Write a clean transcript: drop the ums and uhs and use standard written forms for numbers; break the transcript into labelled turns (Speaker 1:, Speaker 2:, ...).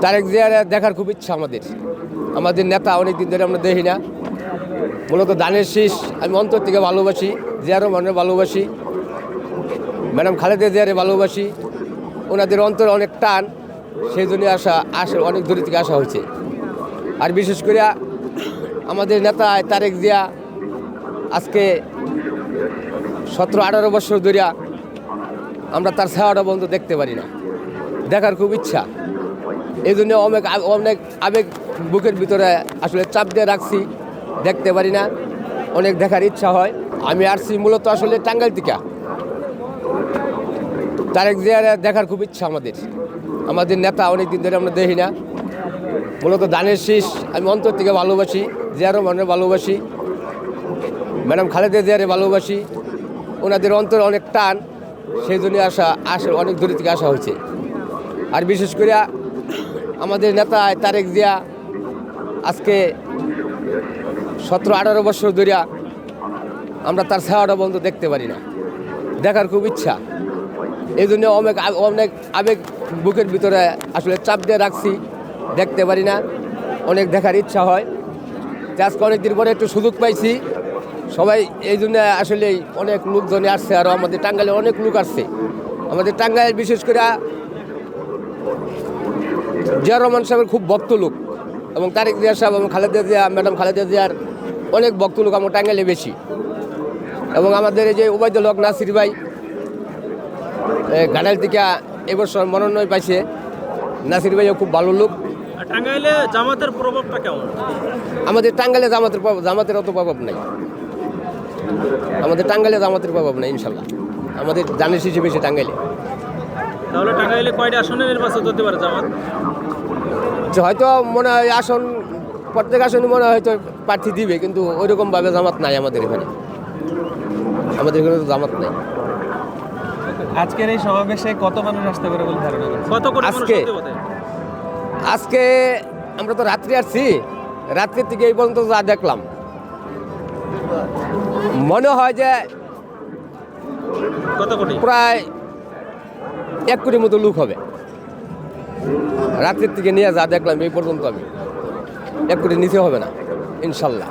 Speaker 1: তারেক জিয়ার দেখার খুব ইচ্ছা আমাদের নেতা অনেকদিন ধরে আমরা দেখি না। মূলত ধানের শীষ আমি অন্তর থেকে ভালোবাসি, জিয়া রহমানের ভালোবাসি, ম্যাডাম খালেদা জিয়ারে ভালোবাসি। ওনাদের অন্তর অনেক টান, সেই জন্য আসা অনেক দূর থেকে আসা হয়েছে। আর বিশেষ করে আমাদের নেতা তারেক জিয়া আজকে 17-18 বছর ধরে আমরা তার ছায়াটা বন্ধ দেখতে পারি না, দেখার খুব ইচ্ছা। এই জন্য অনেক আবেগ বুকের ভিতরে আসলে চাপ দিয়ে রাখছি, দেখতে পারি না, অনেক দেখার ইচ্ছা হয়। আমি আসছি মূলত আসলে টাঙ্গাইল থেকে। তারেক জিয়ার দেখার খুব ইচ্ছা আমাদের নেতা অনেকদিন ধরে আমরা দেখি না। মূলত ধানের শীষ আমি অন্তর থেকে ভালোবাসি, জিয়া রহমানের ভালোবাসি, ম্যাডাম খালেদা জিয়ারে ভালোবাসি। ওনাদের অন্তর অনেক টান, সেই জন্য আসা অনেক দূর থেকে আসা হয়েছে। আর বিশেষ করে আমাদের নেতা তারেক জিয়া আজকে 17-18 বছর ধরে আমরা তার ছায়াটা বন্ধ দেখতে পারি না, দেখার খুব ইচ্ছা। এই জন্য অনেক আবেগ বুকের ভিতরে আসলে চাপ দিয়ে রাখছি, দেখতে পারি না, অনেক দেখার ইচ্ছা হয়। আজকে অনেকদিন পরে একটু সুযোগ পাইছি সবাই, এই জন্য আসলে অনেক লোকজনে আসছে। আরও আমাদের টাঙ্গাইলে অনেক লোক আসছে। আমাদের টাঙ্গাইল বিশেষ করে জিয়া রহমান সাহেবের খুব ভক্ত লোক, এবং তারেক জিয়া সাহেব এবং খালেদা জিয়া, ম্যাডাম খালেদা জিয়ার অনেক ভক্ত লোক আমার টাঙ্গাইলে বেশি। এবং আমাদের এই যে ওবায়দুল হক নাসির ভাই ঘাটাইল থেকে এবছর মনোনয়ন পাইছে, নাসির ভাইও খুব ভালো লোক।
Speaker 2: টাঙ্গাইলে জামাতের প্রভাবটা কেমন?
Speaker 1: আমাদের টাঙ্গাইলে জামাতের অত প্রভাব নাই, আমাদের টাঙ্গাইলে জামাতের প্রভাব নাই ইনশাল্লাহ। আমাদের জানিস হিসেবে বেশি টাঙ্গাইলে।
Speaker 2: তাহলে টাঙ্গাইলে কয়টা আসনে নির্বাচন হতে পারে জামাত?
Speaker 1: হয়তো মনে হয় আসন, প্রত্যেক আসনে মনে হয় হয়তো প্রার্থী দিবে, কিন্তু ওইরকমভাবে জামাত নাই আমাদের এখানে। আমাদের এখানে তো জামাত নাই।
Speaker 3: আজকের এই সমাবেশে কত মানুষ আসতে পারে বলে ধারণা করছেন?
Speaker 2: কত করে মানুষ হতে পারে?
Speaker 1: আজকে আমরা তো রাত্রি আসছি, রাত্রির থেকে এই পর্যন্ত যা দেখলাম মনে হয় যে
Speaker 2: কত কোটি?
Speaker 1: প্রায় 1 কোটির মতো লোক হবে। রাত্রির থেকে নিয়ে যা দেখলাম এই পর্যন্ত আমি 1 কোটির নিচে হবে না ইনশাল্লাহ।